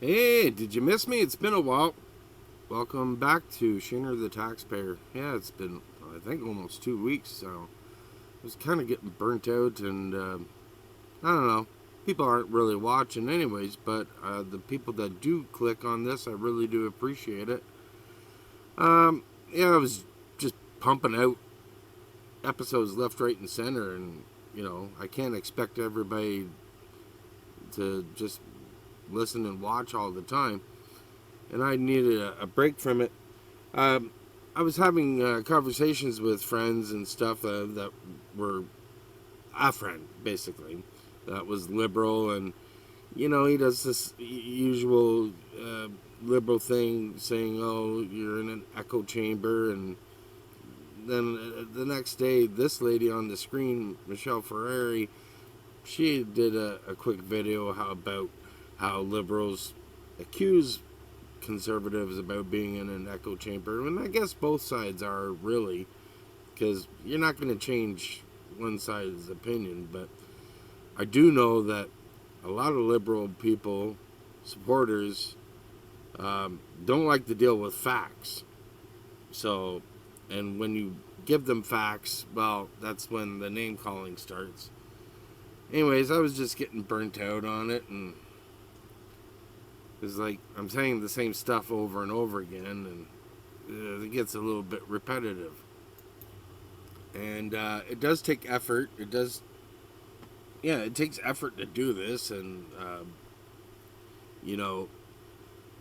Hey, did you miss me? It's been a while. Welcome back to Sheener the Taxpayer. Yeah, it's been, I think, almost 2 weeks, so I was kind of getting burnt out, and I don't know. People aren't really watching, anyways, but the people that do click on this, I really do appreciate it. Yeah, I was just pumping out episodes left, right, and center, and, I can't expect everybody to just listen and watch all the time, and I needed a break from it. Um, I was having conversations with friends and stuff that were a friend, basically, that was liberal, and he does this usual liberal thing, saying, "Oh, you're in an echo chamber," and then the next day, this lady on the screen, Michelle Ferrari, she did a quick video about how liberals accuse conservatives about being in an echo chamber, and I guess both sides are, really, because you're not going to change one side's opinion. But I do know that a lot of liberal people, supporters, don't like to deal with facts. So, and when you give them facts, well, that's when the name calling starts. Anyways, I was just getting burnt out on it, and it's like I'm saying the same stuff over and over again, and it gets a little bit repetitive. And it does take effort. It does, yeah, it takes effort to do this, and you know,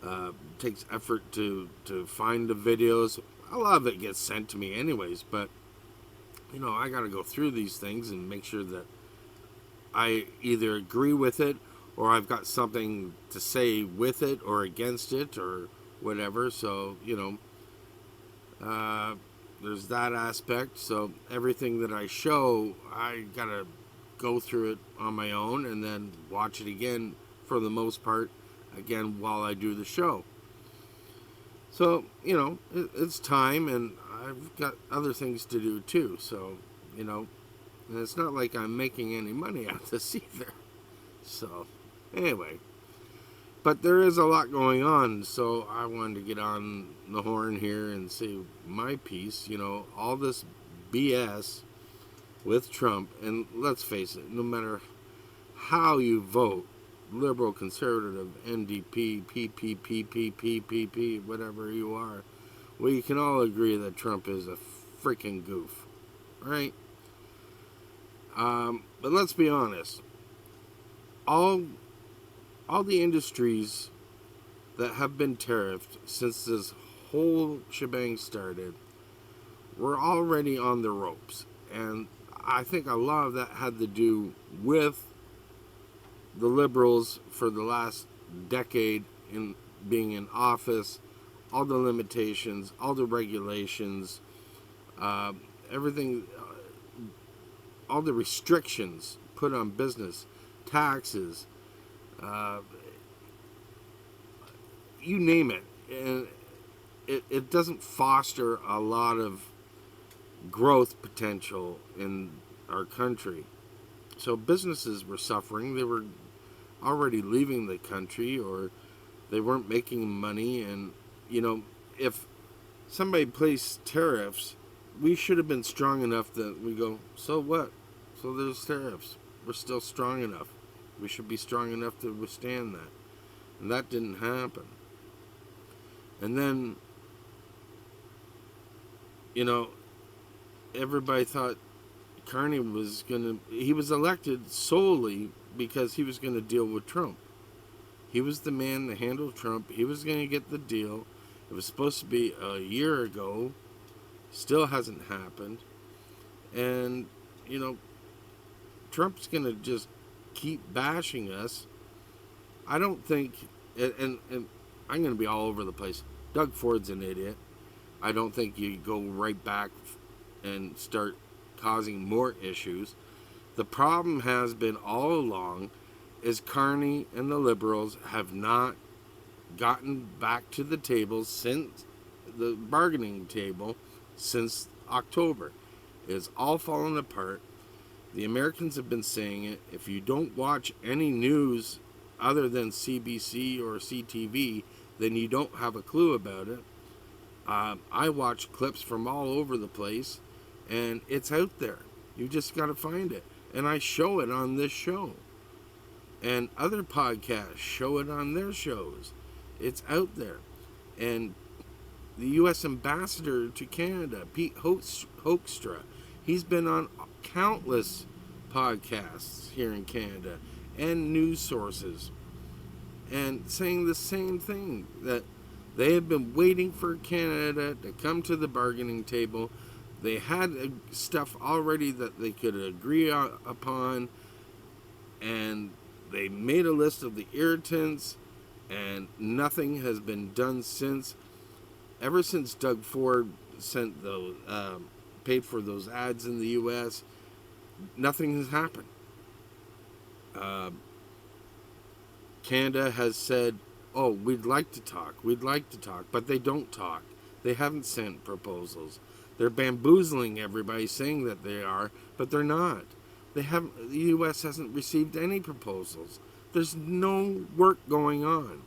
it takes effort to find the videos. A lot of it gets sent to me, anyways. But I got to go through these things and make sure that I either agree with it, or I've got something to say with it or against it or whatever. So there's that aspect. So everything that I show, I gotta go through it on my own and then watch it again, for the most part, again while I do the show. So it's time, and I've got other things to do too. So and it's not like I'm making any money out of this either. So anyway, but there is a lot going on, so I wanted to get on the horn here and say my piece. All this BS with Trump, and let's face it, no matter how you vote, liberal, conservative, NDP, PPP, PPP, whatever you are, we can all agree that Trump is a freaking goof, right? But let's be honest. All the industries that have been tariffed since this whole shebang started were already on the ropes. And I think a lot of that had to do with the liberals for the last decade in being in office, all the limitations, all the regulations, everything, all the restrictions put on business, taxes, uh, you name it. And it doesn't foster a lot of growth potential in our country. So businesses were suffering. They were already leaving the country, or they weren't making money. And, if somebody placed tariffs, we should have been strong enough that we go, so what? So there's tariffs. We're still strong enough. We should be strong enough to withstand that. And that didn't happen. And then, everybody thought Carney he was elected solely because he was going to deal with Trump. He was the man to handle Trump. He was going to get the deal. It was supposed to be a year ago. Still hasn't happened. And, Trump's going to just keep bashing us. I don't think, and I'm going to be all over the place. Doug Ford's an idiot. I don't think you go right back and start causing more issues. The problem has been all along is Carney and the liberals have not gotten back to the table, since the bargaining table, since October. It's all fallen apart. The Americans have been saying it. If you don't watch any news other than CBC or CTV, then you don't have a clue about it. I watch clips from all over the place, and it's out there. You just got to find it. And I show it on this show. And other podcasts show it on their shows. It's out there. And the U.S. ambassador to Canada, Pete Hoekstra, he's been on countless podcasts here in Canada and news sources, and saying the same thing, that they have been waiting for Canada to come to the bargaining table. They had stuff already that they could agree upon, and they made a list of the irritants, and nothing has been done since. Ever since Doug Ford sent those, paid for those ads in the U.S., nothing has happened. Canada has said, oh, we'd like to talk, but they don't talk. They haven't sent proposals. They're bamboozling everybody, saying that they are, but they're not. The U.S. hasn't received any proposals. There's no work going on.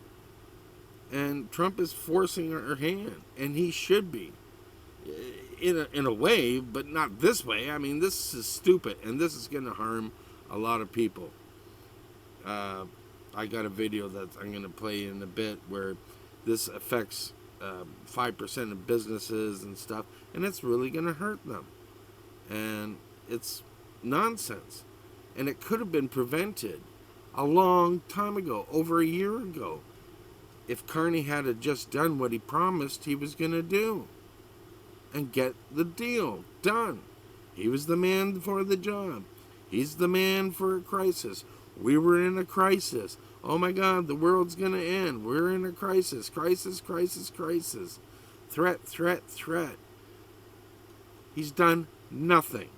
And Trump is forcing our hand, and he should be, in a way, but not this way. I mean, this is stupid, and this is going to harm a lot of people. I got a video that I'm going to play in a bit where this affects 5% of businesses and stuff, and it's really going to hurt them. And it's nonsense. And it could have been prevented a long time ago, over a year ago, if Carney had just done what he promised he was going to do and get the deal done. He was the man for the job. He's the man for a crisis. We were in a crisis. Oh my God, the world's going to end. We're in a crisis. Crisis, crisis, crisis. Threat, threat, threat. He's done nothing.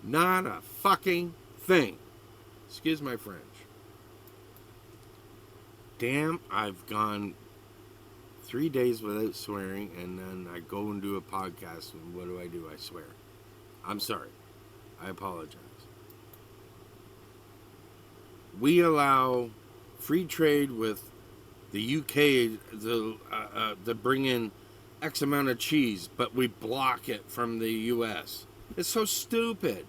Not a fucking thing. Excuse my French. Damn, I've gone 3 days without swearing, and then I go and do a podcast, and what do? I swear. I'm sorry. I apologize. We allow free trade with the UK to bring in X amount of cheese, but we block it from the US. It's so stupid.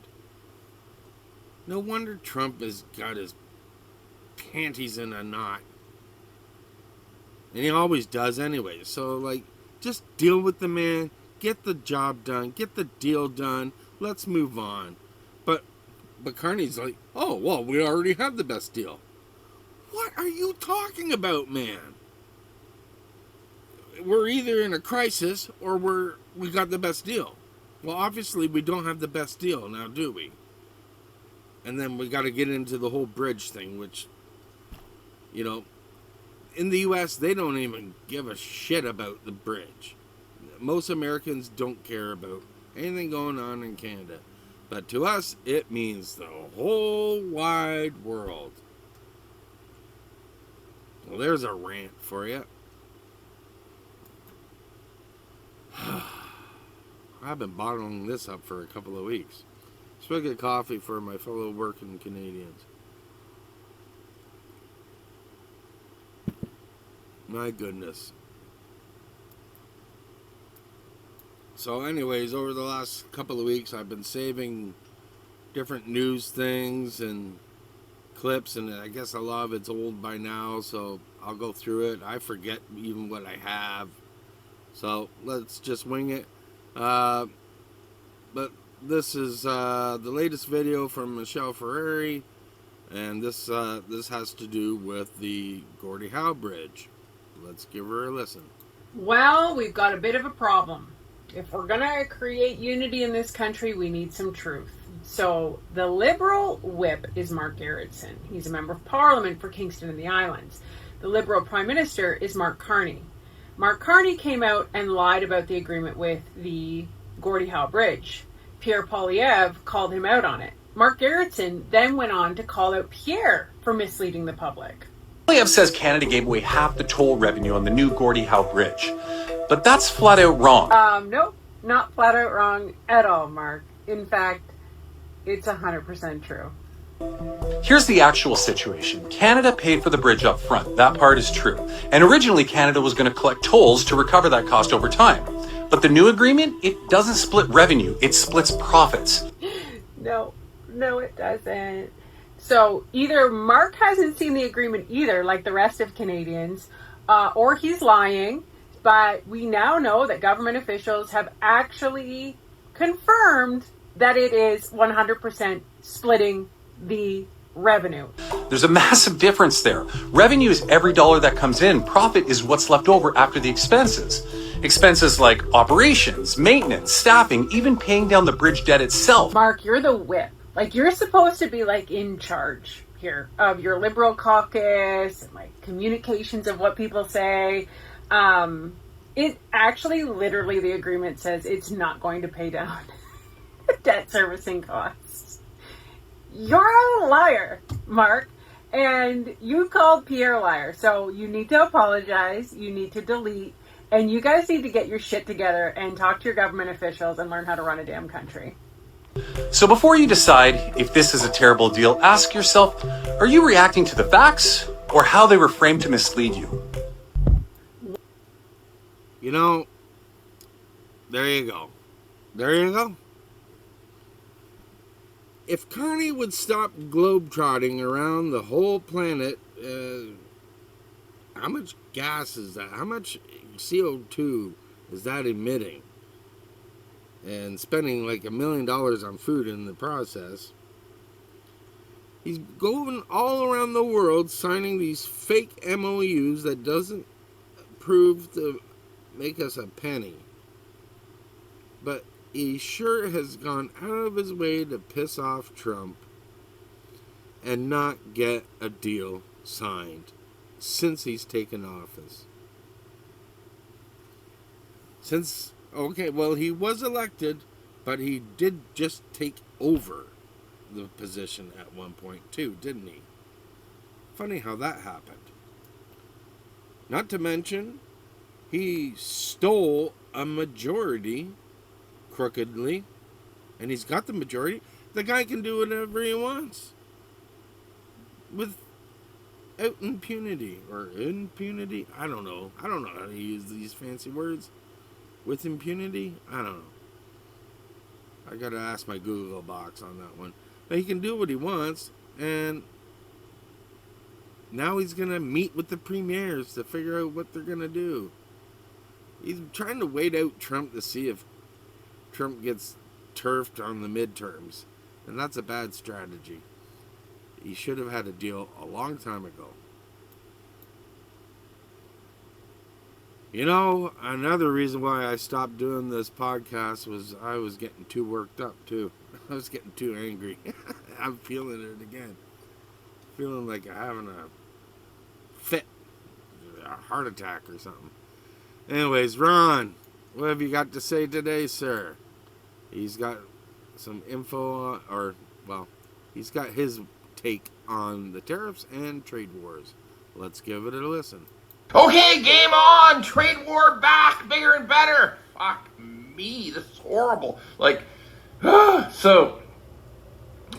No wonder Trump has got his panties in a knot. And he always does anyway. So, like, just deal with the man. Get the job done. Get the deal done. Let's move on. But Carney's like, oh, well, we already have the best deal. What are you talking about, man? We're either in a crisis or we got the best deal. Well, obviously, we don't have the best deal now, do we? And then we got to get into the whole bridge thing, which, you know, in the U.S., they don't even give a shit about the bridge. Most Americans don't care about anything going on in Canada. But to us, it means the whole wide world. Well, there's a rant for you. I've been bottling this up for a couple of weeks. Swig of coffee for my fellow working Canadians. My goodness. So anyways, over the last couple of weeks, I've been saving different news things and clips, and I guess a lot of it's old by now, so I'll go through it. I forget even what I have. So let's just wing it. But this is the latest video from Michelle Ferrari, and this has to do with the Gordie Howe Bridge. Let's give her a listen. Well, we've got a bit of a problem. If we're going to create unity in this country, we need some truth. So the Liberal whip is Mark Gerretsen. He's a member of Parliament for Kingston and the Islands. The Liberal Prime Minister is Mark Carney. Mark Carney came out and lied about the agreement with the Gordie Howe Bridge. Pierre Poilievre called him out on it. Mark Gerretsen then went on to call out Pierre for misleading the public. Poilievre says Canada gave away half the toll revenue on the new Gordie Howe Bridge. But that's flat out wrong. Nope, not flat out wrong at all, Mark. In fact, it's 100% true. Here's the actual situation. Canada paid for the bridge up front. That part is true. And originally, Canada was going to collect tolls to recover that cost over time. But the new agreement, it doesn't split revenue, it splits profits. No, it doesn't. So either Mark hasn't seen the agreement either, like the rest of Canadians, or he's lying. But we now know that government officials have actually confirmed that it is 100% splitting the revenue. There's a massive difference there. Revenue is every dollar that comes in. Profit is what's left over after the expenses. Expenses like operations, maintenance, staffing, even paying down the bridge debt itself. Mark, you're the whip. Like, you're supposed to be like in charge here of your Liberal caucus and like communications of what people say. It actually, literally, the agreement says it's not going to pay down debt servicing costs. You're a liar, Mark, and you called Pierre a liar. So you need to apologize. You need to delete, and you guys need to get your shit together and talk to your government officials and learn how to run a damn country. So before you decide if this is a terrible deal, ask yourself, are you reacting to the facts or how they were framed to mislead you? You know, there you go. There you go. If Carney would stop globetrotting around the whole planet, how much gas is that? How much CO2 is that emitting? And spending like $1 million on food in the process. He's going all around the world signing these fake MOUs that doesn't prove to make us a penny. But he sure has gone out of his way to piss off Trump and not get a deal signed since he's taken office. Okay, well, he was elected, but he did just take over the position at one point too, didn't he? Funny how that happened. Not to mention, he stole a majority crookedly, and he's got the majority. The guy can do whatever he wants without impunity or impunity. I don't know how to use these fancy words. With impunity, I don't know. I gotta ask my Google box on that one. But he can do what he wants, and now he's gonna meet with the premiers to figure out what they're gonna do. He's trying to wait out Trump to see if Trump gets turfed on the midterms. And that's a bad strategy. He should have had a deal a long time ago. You know, another reason why I stopped doing this podcast was I was getting too worked up, too. I was getting too angry. I'm feeling it again. Feeling like I'm having a fit, a heart attack or something. Anyways, Ron, what have you got to say today, sir? He's got some info, he's got his take on the tariffs and trade wars. Let's give it a listen. Okay, game on! Trade war back, bigger and better! Fuck me, this is horrible. So,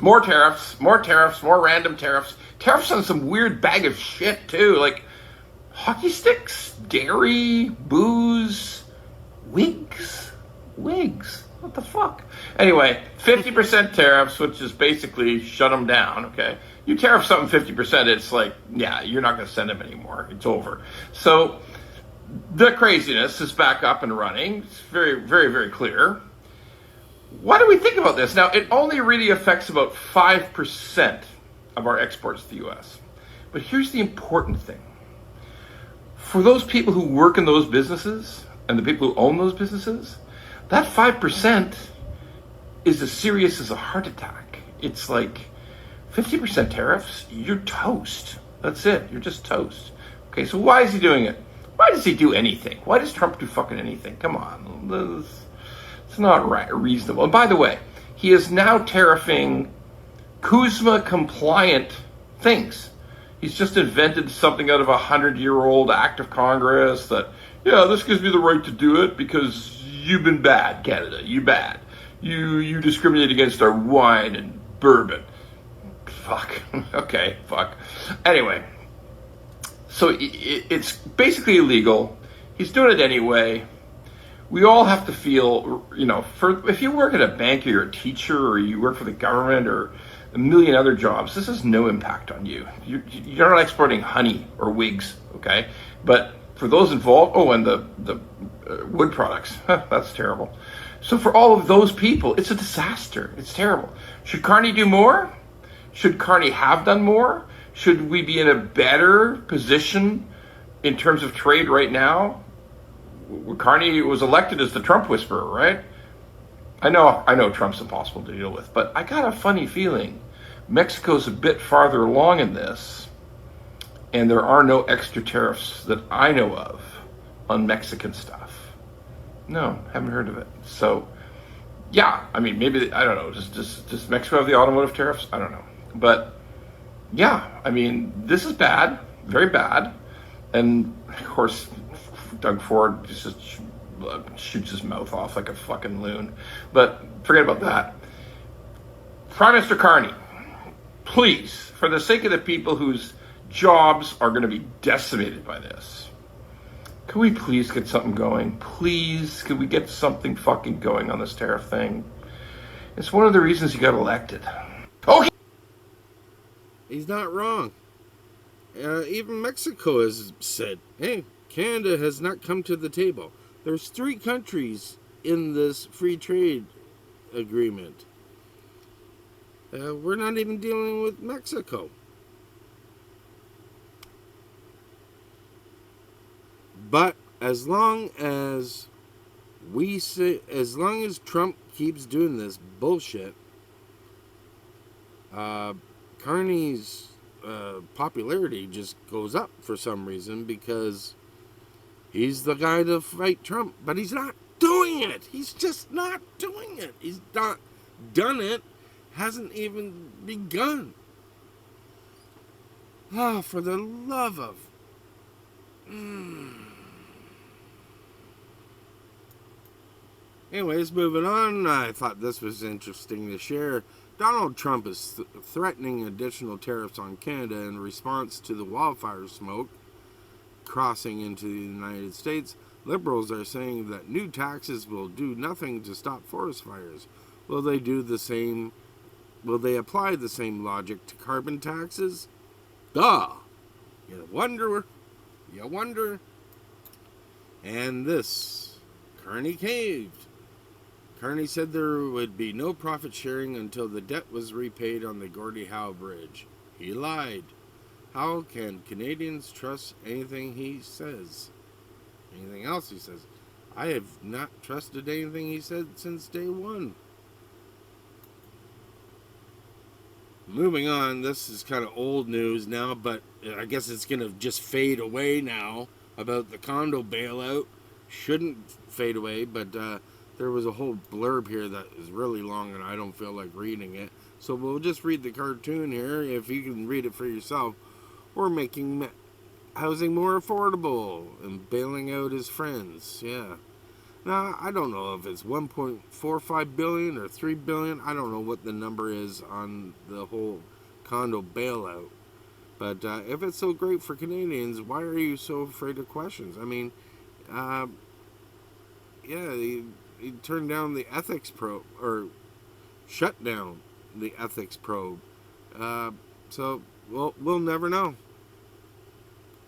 more tariffs, more random tariffs. Tariffs on some weird bag of shit, too. Like, hockey sticks, dairy, booze, wigs. What the fuck? Anyway, 50% tariffs, which is basically shut them down, okay? You tariff something 50%, it's like, yeah, you're not going to send them anymore. It's over. So the craziness is back up and running. It's very, very, very clear. What do we think about this? Now, it only really affects about 5% of our exports to the U.S. But here's the important thing. For those people who work in those businesses and the people who own those businesses, that 5% is as serious as a heart attack. It's like 50% tariffs, you're toast. That's it. You're just toast. Okay, so why is he doing it? Why does he do anything? Why does Trump do fucking anything? Come on. It's not reasonable. And by the way, he is now tariffing Kuzma-compliant things. He's just invented something out of a 100-year-old act of Congress that, yeah, this gives me the right to do it because you've been bad, Canada. You bad. You discriminate against our wine and bourbon. fuck. Okay, fuck. Anyway, so it's basically illegal. He's doing it anyway. We all have to feel, if you work at a bank or you're a teacher or you work for the government or a million other jobs, this has no impact on you. You're not exporting honey or wigs, okay? But for those involved, and the wood products, that's terrible. So for all of those people, it's a disaster. It's terrible. Should Carney do more? Should Carney have done more? Should we be in a better position in terms of trade right now? Carney was elected as the Trump whisperer, right? I know Trump's impossible to deal with, but I got a funny feeling Mexico's a bit farther along in this, and there are no extra tariffs that I know of on Mexican stuff. No, haven't heard of it. So, yeah, I mean, maybe, I don't know, does Mexico have the automotive tariffs? I don't know. But, yeah, I mean, this is bad, very bad. And, of course, Doug Ford just shoots his mouth off like a fucking loon. But forget about that. Prime Minister Carney, please, for the sake of the people whose jobs are going to be decimated by this, can we please get something going? Please, can we get something fucking going on this tariff thing? It's one of the reasons he got elected. Okay. He's not wrong. Even Mexico has said, hey, Canada has not come to the table. There's 3 countries in this free trade agreement. We're not even dealing with Mexico. But as long as Trump keeps doing this bullshit, Carney's popularity just goes up for some reason because he's the guy to fight Trump, but he's not doing it. He's just not doing it. He's not done it. Hasn't even begun. Oh, for the love of... Anyways, moving on. I thought this was interesting to share. Donald Trump is threatening additional tariffs on Canada in response to the wildfire smoke crossing into the United States. Liberals are saying that new taxes will do nothing to stop forest fires. Will they do the same? Will they apply the same logic to carbon taxes? Duh! You wonder. You wonder. And this, Carney caved. Carney said there would be no profit sharing until the debt was repaid on the Gordie Howe Bridge. He lied. How can Canadians trust anything he says? Anything else he says? I have not trusted anything he said since day one. Moving on, this is kind of old news now, but I guess it's going to just fade away now about the condo bailout. Shouldn't fade away, but there was a whole blurb here that is really long and I don't feel like reading it. So we'll just read the cartoon here if you can read it for yourself. We're making housing more affordable and bailing out his friends. Yeah. Now, I don't know if it's 1.45 billion or 3 billion. I don't know what the number is on the whole condo bailout. But if it's so great for Canadians, why are you so afraid of questions? I mean, he turned down the ethics probe, or shut down the ethics probe. So we'll never know.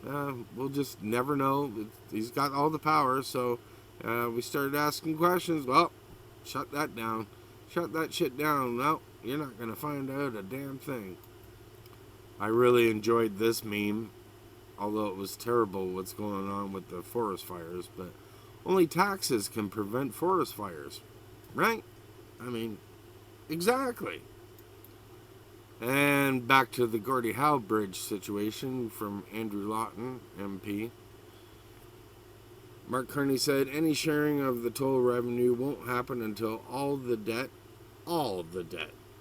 We'll just never know. He's got all the power, so we started asking questions. Well, shut that down. Shut that shit down. No, you're not going to find out a damn thing. I really enjoyed this meme, although it was terrible what's going on with the forest fires, but only taxes can prevent forest fires, right? I mean, exactly. And back to the Gordie Howe Bridge situation from Andrew Lawton, MP. Mark Carney said any sharing of the toll revenue won't happen until all the debt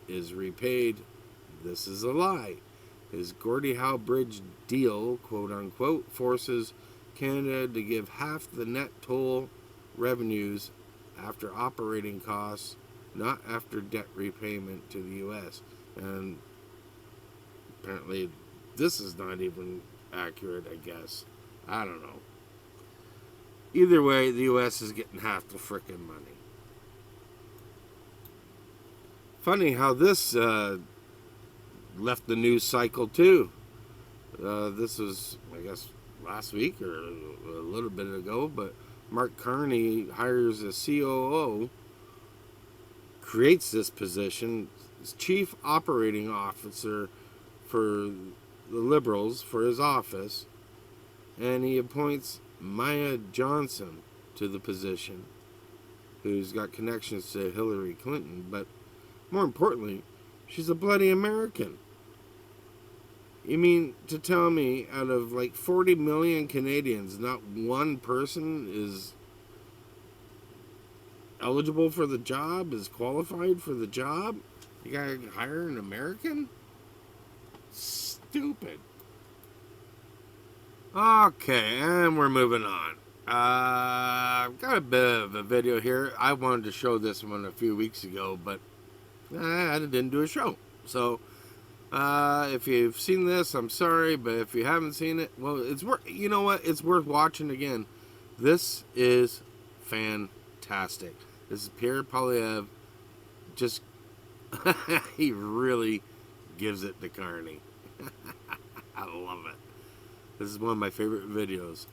is repaid. This is a lie. His Gordie Howe Bridge deal, quote unquote, forces Canada to give half the net toll revenues after operating costs, not after debt repayment to the U.S. And apparently this is not even accurate, I guess. I don't know. Either way, the U.S. is getting half the frickin' money. Funny how this left the news cycle too. This was, I guess, last week or a little bit ago, but Mark Carney hires a COO, creates this position, as Chief Operating Officer for the Liberals for his office, and he appoints Maya Johnson to the position, who's got connections to Hillary Clinton, but more importantly, she's a bloody American. You mean to tell me out of like 40 million Canadians, not one person is eligible for the job, is qualified for the job? You gotta hire an American? Stupid. Okay, and we're moving on. I've got a bit of a video here. I wanted to show this one a few weeks ago, but I didn't do a show. So, if you've seen this, I'm sorry, but if you haven't seen it, well, it's worth. You know what? It's worth watching again. This is fantastic. This is Pierre Poilievre. Just he really gives it to Carney. I love it. This is one of my favorite videos.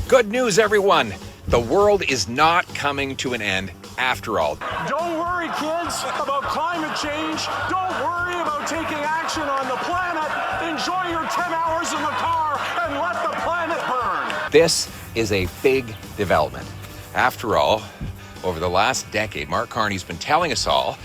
Good news, everyone. The world is not coming to an end after all. Don't worry, kids, about climate change. Don't worry about taking action on the planet. Enjoy your 10 hours in the car and let the planet burn. This is a big development. After all, over the last decade, Mark Carney's been telling us all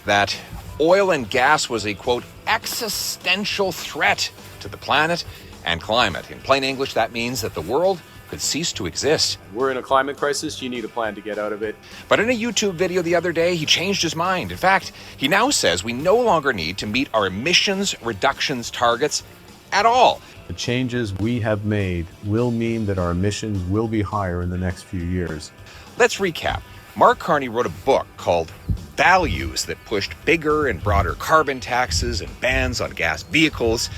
that oil and gas was a, quote, existential threat to the planet and climate. In plain English, that means that the world could cease to exist. We're in a climate crisis. You need a plan to get out of it. But in a YouTube video the other day, he changed his mind. In fact, he now says we no longer need to meet our emissions reductions targets at all. The changes we have made will mean that our emissions will be higher in the next few years. Let's recap. Mark Carney wrote a book called Values that pushed bigger and broader carbon taxes and bans on gas vehicles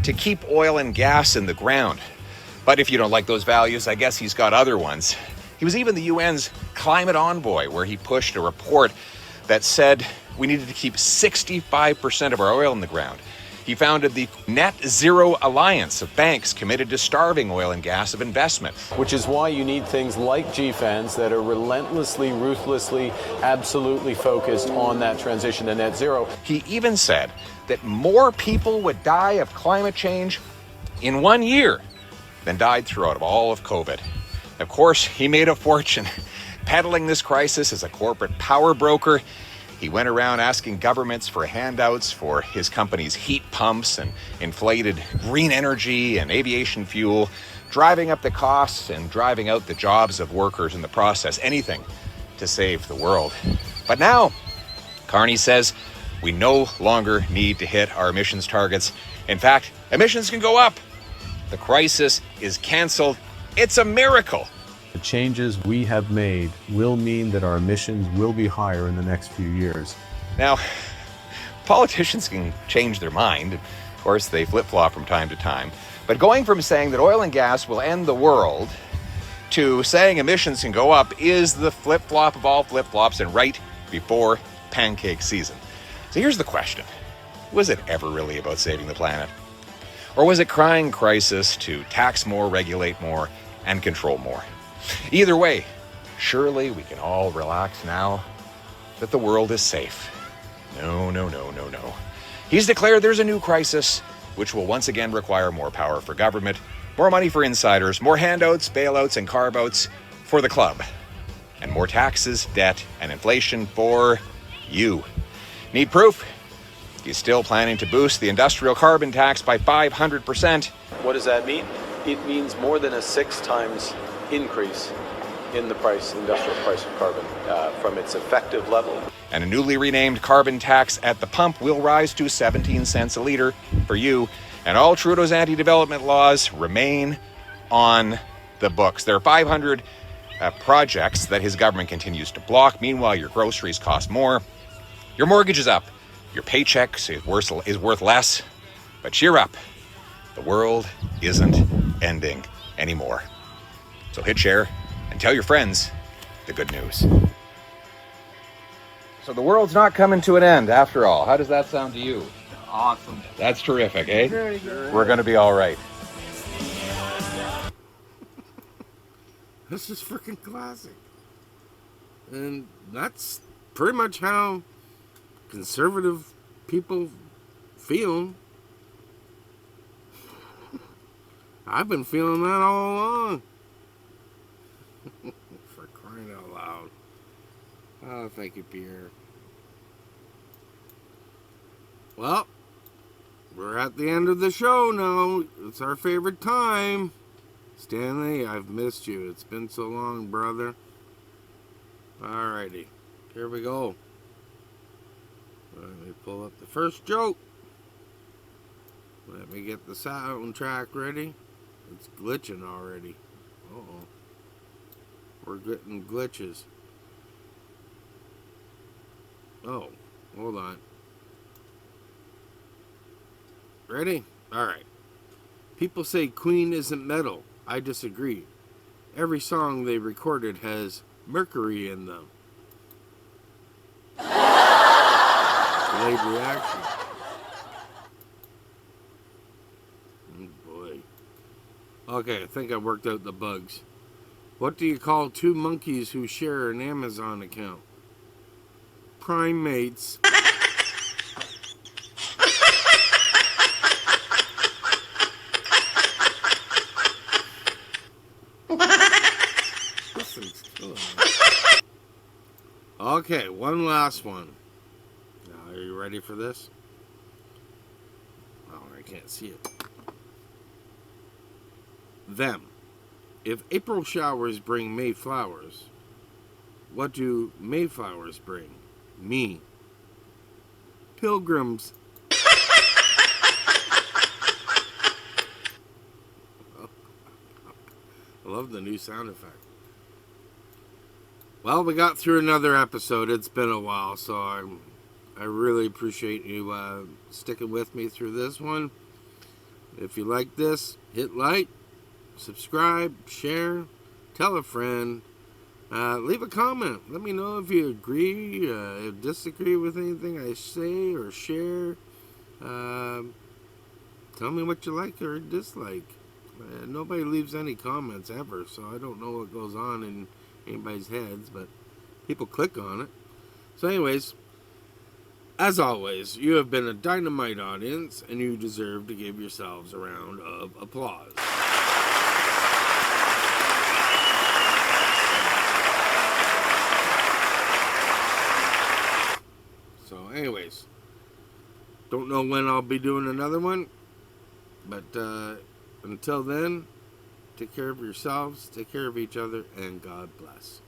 to keep oil and gas in the ground. But if you don't like those values, I guess he's got other ones. He was even the UN's climate envoy, where he pushed a report that said we needed to keep 65% of our oil in the ground. He founded the Net Zero Alliance of banks committed to starving oil and gas of investment. Which is why you need things like GFANs that are relentlessly, ruthlessly, absolutely focused on that transition to net zero. He even said that more people would die of climate change in 1 year than died throughout all of COVID. Of course, he made a fortune peddling this crisis as a corporate power broker. He went around asking governments for handouts for his company's heat pumps and inflated green energy and aviation fuel, driving up the costs and driving out the jobs of workers in the process. Anything to save the world. But now, Carney says, we no longer need to hit our emissions targets. In fact, emissions can go up. The crisis is canceled. It's a miracle. The changes we have made will mean that our emissions will be higher in the next few years. Now, politicians can change their mind. Of course, they flip-flop from time to time. But going from saying that oil and gas will end the world to saying emissions can go up is the flip-flop of all flip-flops and right before pancake season. So here's the question. Was it ever really about saving the planet? Or was it crying crisis to tax more, regulate more, and control more? Either way, surely we can all relax now that the world is safe. No, no, no, no, no. He's declared there's a new crisis, which will once again require more power for government, more money for insiders, more handouts, bailouts, and carve-outs for the club, and more taxes, debt, and inflation for you. Need proof? He's still planning to boost the industrial carbon tax by 500%. What does that mean? It means more than a 6 times increase in the industrial price of carbon from its effective level. And a newly renamed carbon tax at the pump will rise to 17 cents a liter for you. And all Trudeau's anti-development laws remain on the books. There are 500 projects that his government continues to block. Meanwhile, your groceries cost more. Your mortgage is up. Your paycheck is worth less. But cheer up. The world isn't ending anymore. So hit share and tell your friends the good news. So the world's not coming to an end after all. How does that sound to you? Awesome. That's terrific, eh? Very good. We're going to be all right. This is freaking classic. And that's pretty much how conservative people feel. I've been feeling that all along. For crying out loud. Oh, thank you, Pierre. Well, we're at the end of the show now. It's our favorite time. Stanley, I've missed you. It's been so long, brother. Alrighty. Here we go. Let me pull up the first joke. Let me get the soundtrack ready. It's glitching already. Uh-oh. We're getting glitches. Oh, hold on. Ready? Alright. People say Queen isn't metal. I disagree. Every song they recorded has mercury in them. Delayed reaction. Oh boy. Okay, I think I worked out the bugs. What do you call two monkeys who share an Amazon account? Primates. This thing's killing me. Okay, one last one. Now, are you ready for this? Oh, I can't see it. Them. If April showers bring May flowers, what do Mayflowers bring? Me. Pilgrims. I love the new sound effect. Well, we got through another episode. It's been a while, so I really appreciate you sticking with me through this one. If you like this, hit like, subscribe, share, tell a friend, leave a comment. Let me know if you agree, disagree with anything I say or share. Tell me what you like or dislike. Nobody leaves any comments ever, so I don't know what goes on in anybody's heads, but people click on it. So anyways, as always, you have been a dynamite audience, and you deserve to give yourselves a round of applause. So anyways, don't know when I'll be doing another one, but until then, take care of yourselves, take care of each other, and God bless.